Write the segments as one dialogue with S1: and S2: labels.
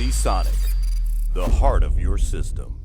S1: Sonic, the heart of your system.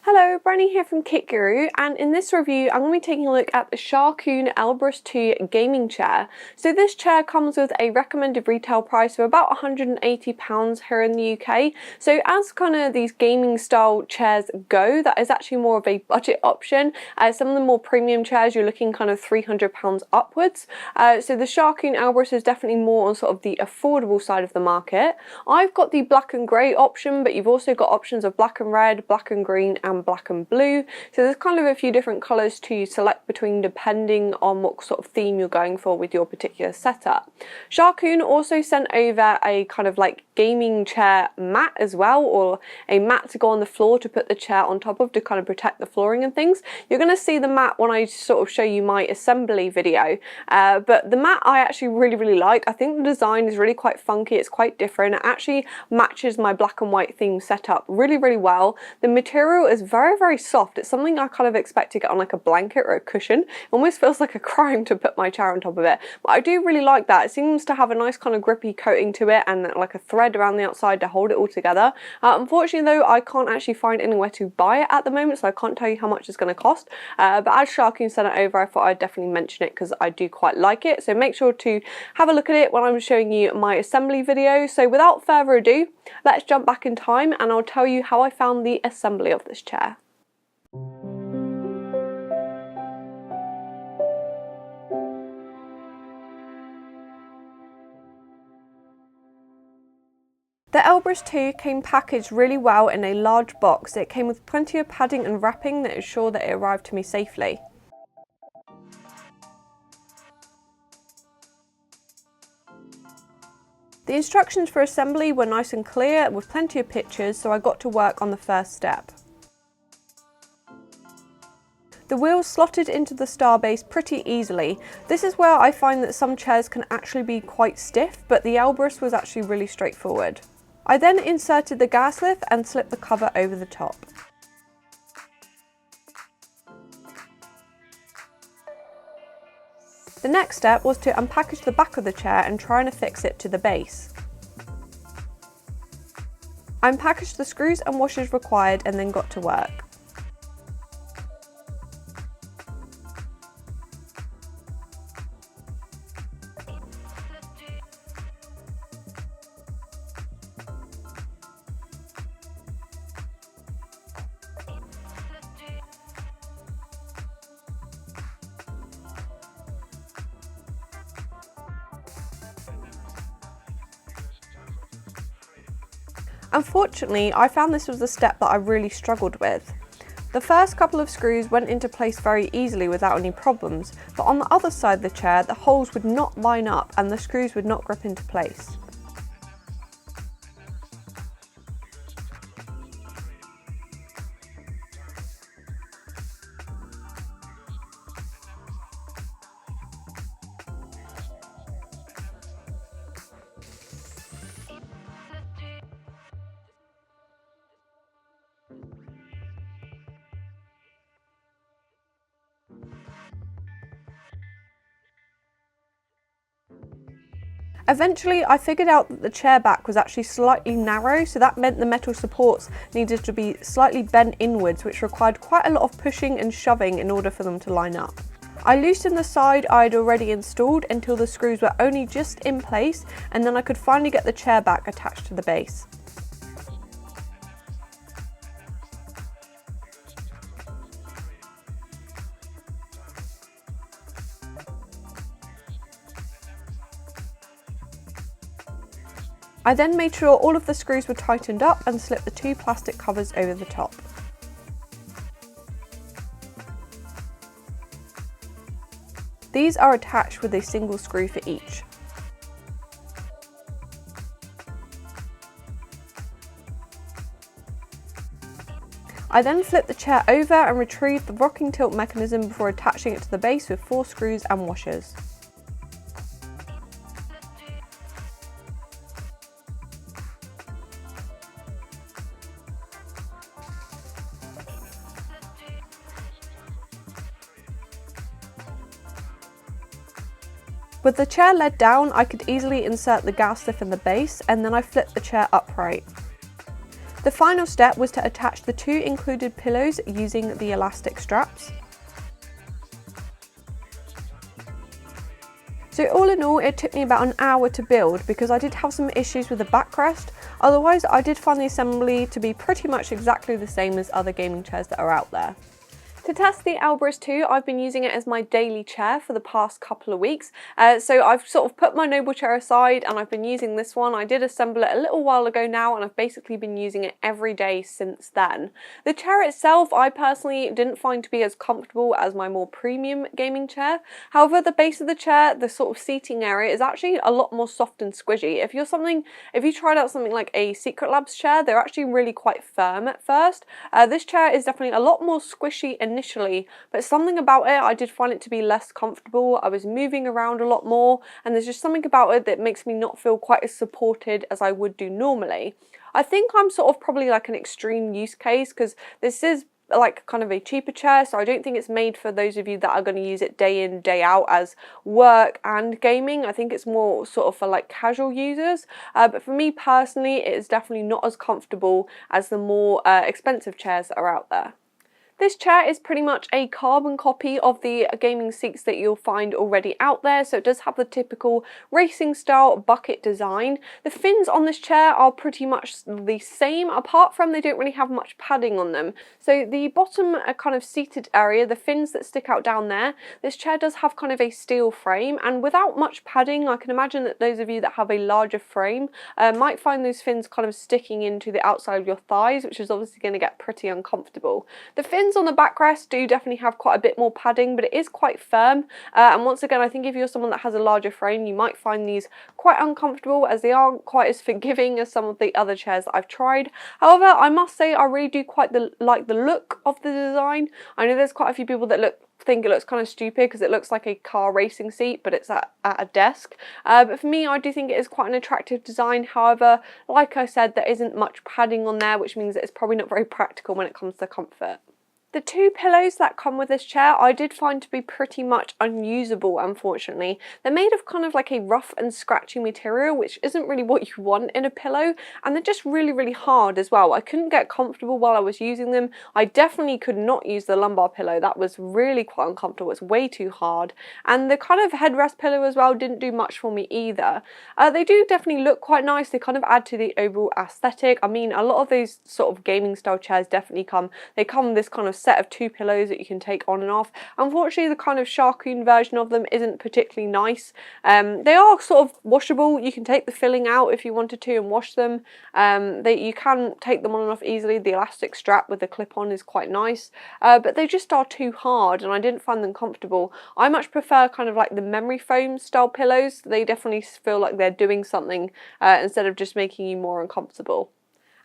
S2: Hello, Brenny here from Kit Guru, and in this review I'm going to be taking a look at the Sharkoon Elbrus 2 gaming chair. So this chair comes with a recommended retail price of about £180 here in the UK. So as kind of these gaming style chairs go, that is actually more of a budget option. Some of the more premium chairs you're looking kind of £300 upwards. So the Sharkoon Elbrus is definitely more on sort of the affordable side of the market. I've got the black and grey option, but you've also got options of black and red, black and green and black and blue, so there's kind of a few different colours to select between depending on what sort of theme you're going for with your particular setup. Sharkoon also sent over a kind of like gaming chair mat as well, or a mat to go on the floor to put the chair on top of to kind of protect the flooring and things. You're going to see the mat when I sort of show you my assembly video, but the mat I actually really like. I think the design is really quite funky, it's quite different, it actually matches my black and white theme setup really well. The material is very soft. It's something I kind of expect to get on like a blanket or a cushion. It almost feels like a crime to put my chair on top of it, but I do really like that. It seems to have a nice kind of grippy coating to it and like a thread around the outside to hold it all together. Unfortunately though, I can't actually find anywhere to buy it at the moment, so I can't tell you how much it's going to cost, but as Sharkoon sent it over, I thought I'd definitely mention it because I do quite like it. So make sure to have a look at it when I'm showing you my assembly video. So without further ado, let's jump back in time and I'll tell you how I found the assembly of this chair. The Elbrus 2 came packaged really well in a large box. It came with plenty of padding and wrapping that ensured that it arrived to me safely. The instructions for assembly were nice and clear with plenty of pictures, so I got to work on the first step. The wheels slotted into the star base pretty easily. This is where I find that some chairs can actually be quite stiff, but the Elbrus was actually really straightforward. I then inserted the gas lift and slipped the cover over the top. The next step was to unpackage the back of the chair and try and affix it to the base. I unpackaged the screws and washers required and then got to work. Unfortunately, I found this was the step that I really struggled with. The first couple of screws went into place very easily without any problems, but on the other side of the chair, the holes would not line up and the screws would not grip into place. Eventually I figured out that the chair back was actually slightly narrow, so that meant the metal supports needed to be slightly bent inwards, which required quite a lot of pushing and shoving in order for them to line up. I loosened the side I had already installed until the screws were only just in place, and then I could finally get the chair back attached to the base. I then made sure all of the screws were tightened up and slipped the two plastic covers over the top. These are attached with a single screw for each. I then flipped the chair over and retrieved the rocking tilt mechanism before attaching it to the base with 4 screws and washers. With the chair led down, I could easily insert the gas lift in the base, and then I flipped the chair upright. The final step was to attach the two included pillows using the elastic straps. So all in all, it took me about an hour to build because I did have some issues with the backrest. Otherwise, I did find the assembly to be pretty much exactly the same as other gaming chairs that are out there. To test the Elbrus 2, I've been using it as my daily chair for the past couple of weeks. So I've sort of put my Noble chair aside and I've been using this one. I did assemble it a little while ago now and I've basically been using it every day since then. The chair itself, I personally didn't find to be as comfortable as my more premium gaming chair. However, the base of the chair, the sort of seating area, is actually a lot more soft and squishy. If you tried out something like a Secret Labs chair, they're actually really quite firm at first. This chair is definitely a lot more squishy initially, but something about it, I did find it to be less comfortable. I was moving around a lot more and there's just something about it that makes me not feel quite as supported as I would do normally. I think I'm sort of probably like an extreme use case because this is like kind of a cheaper chair, so I don't think it's made for those of you that are going to use it day in, day out as work and gaming. I think it's more sort of for like casual users, but for me personally, it is definitely not as comfortable as the more expensive chairs that are out there. This chair is pretty much a carbon copy of the gaming seats that you'll find already out there, so it does have the typical racing style bucket design. The fins on this chair are pretty much the same, apart from they don't really have much padding on them. So the bottom kind of seated area, the fins that stick out down there, this chair does have kind of a steel frame, and without much padding, I can imagine that those of you that have a larger frame might find those fins kind of sticking into the outside of your thighs, which is obviously going to get pretty uncomfortable. The fins on the backrest do definitely have quite a bit more padding, but it is quite firm, and once again, I think if you're someone that has a larger frame, you might find these quite uncomfortable as they aren't quite as forgiving as some of the other chairs that I've tried. However, I must say I really do quite like the look of the design. I know there's quite a few people that think it looks kind of stupid because it looks like a car racing seat, but it's at a desk. But for me, I do think it is quite an attractive design. However, like I said, there isn't much padding on there, which means that it's probably not very practical when it comes to comfort. The two pillows that come with this chair I did find to be pretty much unusable, unfortunately. They're made of kind of like a rough and scratchy material, which isn't really what you want in a pillow, and they're just really hard as well. I couldn't get comfortable while I was using them. I definitely could not use the lumbar pillow. That was really quite uncomfortable. It's way too hard. And the kind of headrest pillow as well didn't do much for me either. They do definitely look quite nice. They kind of add to the overall aesthetic. I mean, a lot of those sort of gaming style chairs definitely come with this kind of set of two pillows that you can take on and off. Unfortunately, the kind of Sharkoon version of them isn't particularly nice. They are sort of washable. You can take the filling out if you wanted to and wash them. You can take them on and off easily. The elastic strap with the clip-on is quite nice, but they just are too hard and I didn't find them comfortable. I much prefer kind of like the memory foam style pillows. They definitely feel like they're doing something instead of just making you more uncomfortable.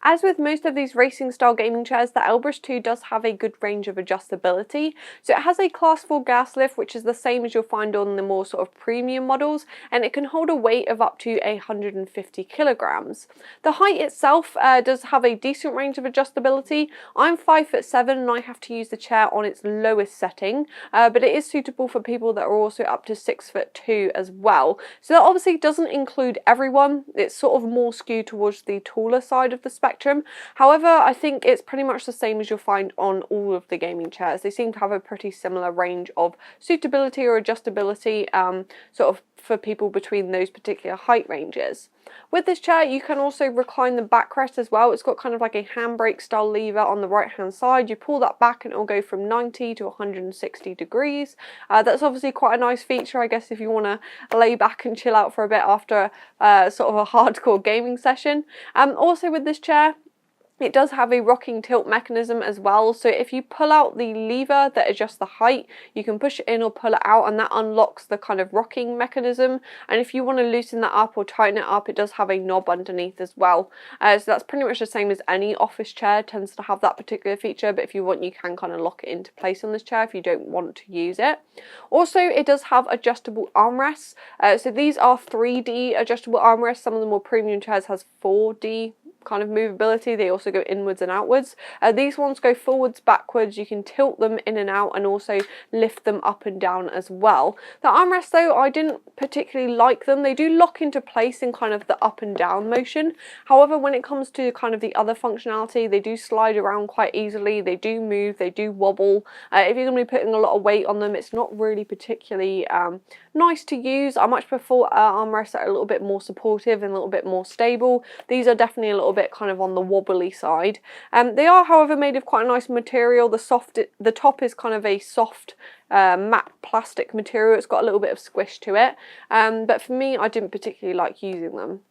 S2: As with most of these racing style gaming chairs, the Elbrus 2 does have a good range of adjustability. So it has a class 4 gas lift, which is the same as you'll find on the more sort of premium models, and it can hold a weight of up to 150 kilograms. The height itself does have a decent range of adjustability. I'm 5'7" and I have to use the chair on its lowest setting, but it is suitable for people that are also up to 6'2" as well. So that obviously doesn't include everyone. It's sort of more skewed towards the taller side of the spectrum. However, I think it's pretty much the same as you'll find on all of the gaming chairs. They seem to have a pretty similar range of suitability or adjustability sort of for people between those particular height ranges. With this chair, you can also recline the backrest as well. It's got kind of like a handbrake style lever on the right hand side. You pull that back and it will go from 90 to 160 degrees. That's obviously quite a nice feature, I guess, if you want to lay back and chill out for a bit after sort of a hardcore gaming session. Also with this chair, it does have a rocking tilt mechanism as well, so if you pull out the lever that adjusts the height, you can push it in or pull it out and that unlocks the kind of rocking mechanism, and if you want to loosen that up or tighten it up, it does have a knob underneath as well. So that's pretty much the same as any office chair tends to have that particular feature, but if you want, you can kind of lock it into place on this chair if you don't want to use it. Also, it does have adjustable armrests, so these are 3D adjustable armrests. Some of the more premium chairs has 4D kind of movability. They also go inwards and outwards. These ones go forwards, backwards. You can tilt them in and out and also lift them up and down as well. The armrests though, I didn't particularly like them. They do lock into place in kind of the up and down motion. However, when it comes to kind of the other functionality, they do slide around quite easily. They do move, they do wobble. If you're going to be putting a lot of weight on them, it's not really particularly nice to use. I much prefer armrests that are a little bit more supportive and a little bit more stable. These are definitely a little bit kind of on the wobbly side. They are, however, made of quite a nice material. The top is kind of a soft matte plastic material. It's got a little bit of squish to it, but for me, I didn't particularly like using them.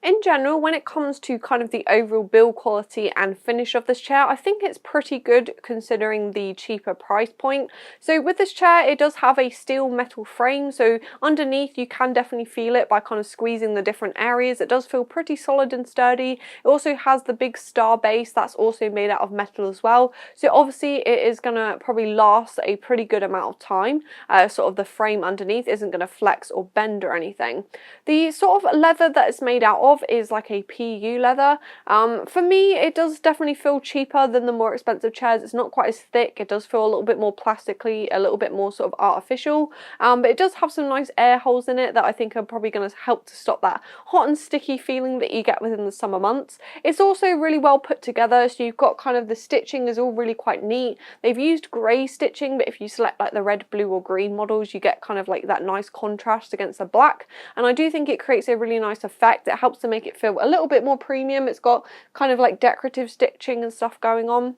S2: In general, when it comes to kind of the overall build quality and finish of this chair, I think it's pretty good considering the cheaper price point. So with this chair, it does have a steel metal frame, so underneath you can definitely feel it by kind of squeezing the different areas. It does feel pretty solid and sturdy. It also has the big star base that's also made out of metal as well. So obviously it is going to probably last a pretty good amount of time. Sort of the frame underneath isn't going to flex or bend or anything. The sort of leather that it's made out of is like a PU leather. For me, it does definitely feel cheaper than the more expensive chairs. It's not quite as thick. It does feel a little bit more plastically, a little bit more sort of artificial, but it does have some nice air holes in it that I think are probably going to help to stop that hot and sticky feeling that you get within the summer months. It's also really well put together, so you've got kind of the stitching is all really quite neat. They've used grey stitching, but if you select like the red, blue or green models, you get kind of like that nice contrast against the black, and I do think it creates a really nice effect. It helps to make it feel a little bit more premium. It's got kind of like decorative stitching and stuff going on.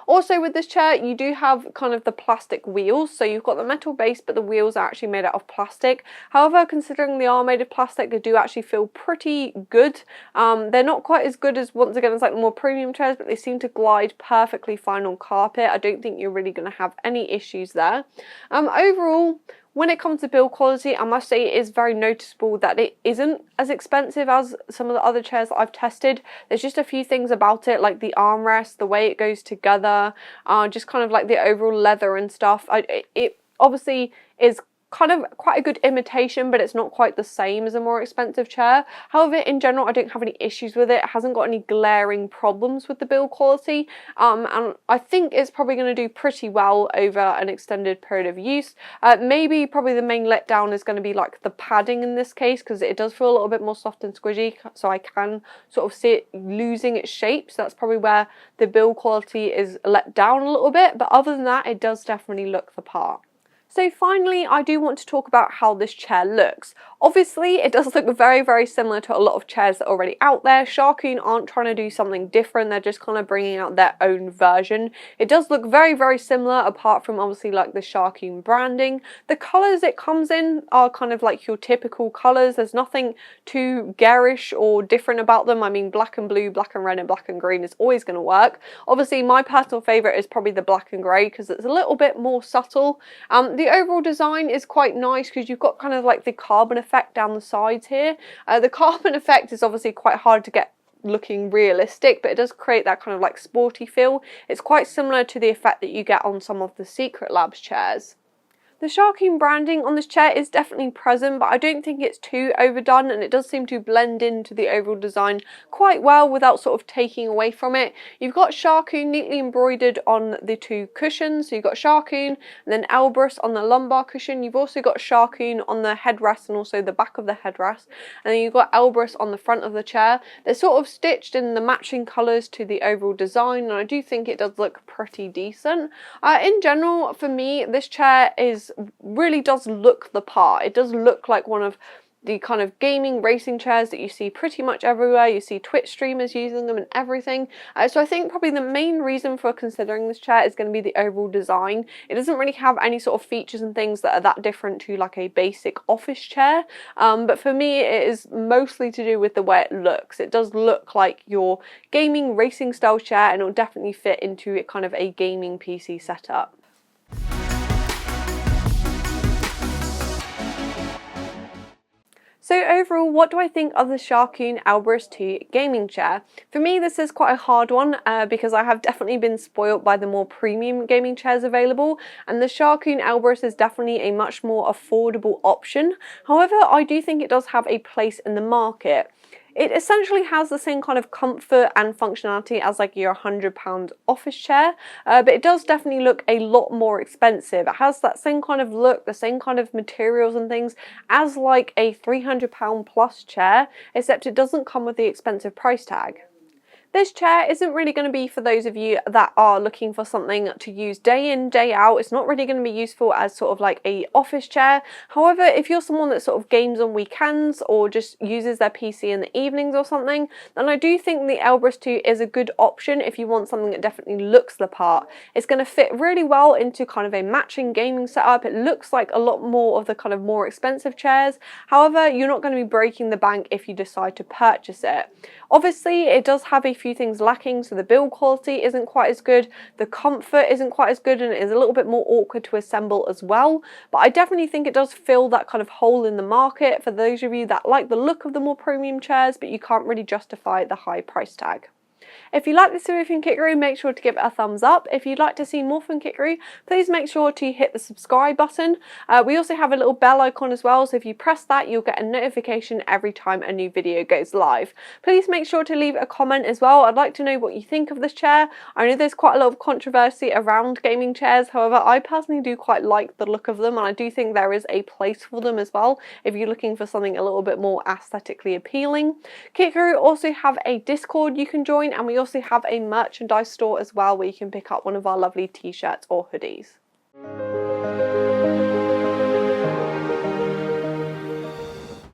S2: Also with this chair, you do have kind of the plastic wheels, so you've got the metal base, but the wheels are actually made out of plastic. However, considering they are made of plastic, they do actually feel pretty good. They're not quite as good as, once again, as like the more premium chairs, but they seem to glide perfectly fine on carpet. I don't think you're really going to have any issues there. Overall, when it comes to build quality, I must say it is very noticeable that it isn't as expensive as some of the other chairs that I've tested. There's just a few things about it, like the armrest, the way it goes together, just kind of like the overall leather and stuff. It obviously is kind of quite a good imitation, but it's not quite the same as a more expensive chair. However, in general, I don't have any issues with it. It hasn't got any glaring problems with the build quality, and I think it's probably going to do pretty well over an extended period of use. Maybe probably the main letdown is going to be like the padding in this case, because it does feel a little bit more soft and squishy, so I can sort of see it losing its shape. So that's probably where the build quality is let down a little bit, but other than that, it does definitely look the part. So finally, I do want to talk about how this chair looks. Obviously, it does look very, very similar to a lot of chairs that are already out there. Sharkoon aren't trying to do something different. They're just kind of bringing out their own version. It does look very, very similar, apart from obviously like the Sharkoon branding. The colours it comes in are kind of like your typical colours. There's nothing too garish or different about them. I mean, black and blue, black and red and black and green is always going to work. Obviously, my personal favourite is probably the black and grey, because it's a little bit more subtle. The overall design is quite nice, because you've got kind of like the carbon effect down the sides here. The carbon effect is obviously quite hard to get looking realistic, but it does create that kind of like sporty feel. It's quite similar to the effect that you get on some of the Secret Labs chairs. The Sharkoon branding on this chair is definitely present, but I don't think it's too overdone, and it does seem to blend into the overall design quite well without sort of taking away from it. You've got Sharkoon neatly embroidered on the two cushions, so you've got Sharkoon and then Elbrus on the lumbar cushion. You've also got Sharkoon on the headrest and also the back of the headrest, and then you've got Elbrus on the front of the chair. They're sort of stitched in the matching colours to the overall design, and I do think it does look pretty decent. In general, for me, this chair really does look the part. It does look like one of the kind of gaming racing chairs that you see pretty much everywhere. You see Twitch streamers using them and everything. So I think probably the main reason for considering this chair is going to be the overall design. It doesn't really have any sort of features and things that are that different to like a basic office chair. But for me, it is mostly to do with the way it looks. It does look like your gaming racing style chair, and it will definitely fit into kind of a gaming PC setup. So overall, what do I think of the Sharkoon Elbrus 2 gaming chair? For me, this is quite a hard one because I have definitely been spoilt by the more premium gaming chairs available, and the Sharkoon Elbrus is definitely a much more affordable option. However, I do think it does have a place in the market. It essentially has the same kind of comfort and functionality as like your £100 office chair, but it does definitely look a lot more expensive. It has that same kind of look, the same kind of materials and things as like a £300 plus chair, except it doesn't come with the expensive price tag. This chair isn't really going to be for those of you that are looking for something to use day in, day out. It's not really going to be useful as sort of like a office chair. However, if you're someone that sort of games on weekends or just uses their PC in the evenings or something, then I do think the Elbrus 2 is a good option if you want something that definitely looks the part. It's going to fit really well into kind of a matching gaming setup. It looks like a lot more of the kind of more expensive chairs. However, you're not going to be breaking the bank if you decide to purchase it. Obviously, it does have a few things lacking, so the build quality isn't quite as good, the comfort isn't quite as good, and it is a little bit more awkward to assemble as well. But I definitely think it does fill that kind of hole in the market for those of you that like the look of the more premium chairs, but you can't really justify the high price tag. If you like this video from Kitguru, make sure to give it a thumbs up. If you'd like to see more from Kitguru, please make sure to hit the subscribe button. We also have a little bell icon as well, so if you press that, you'll get a notification every time a new video goes live. Please make sure to leave a comment as well. I'd like to know what you think of this chair. I know there's quite a lot of controversy around gaming chairs, however, I personally do quite like the look of them, and I do think there is a place for them as well if you're looking for something a little bit more aesthetically appealing. Kitguru also have a Discord you can join, and we also have a merchandise store as well where you can pick up one of our lovely t-shirts or hoodies.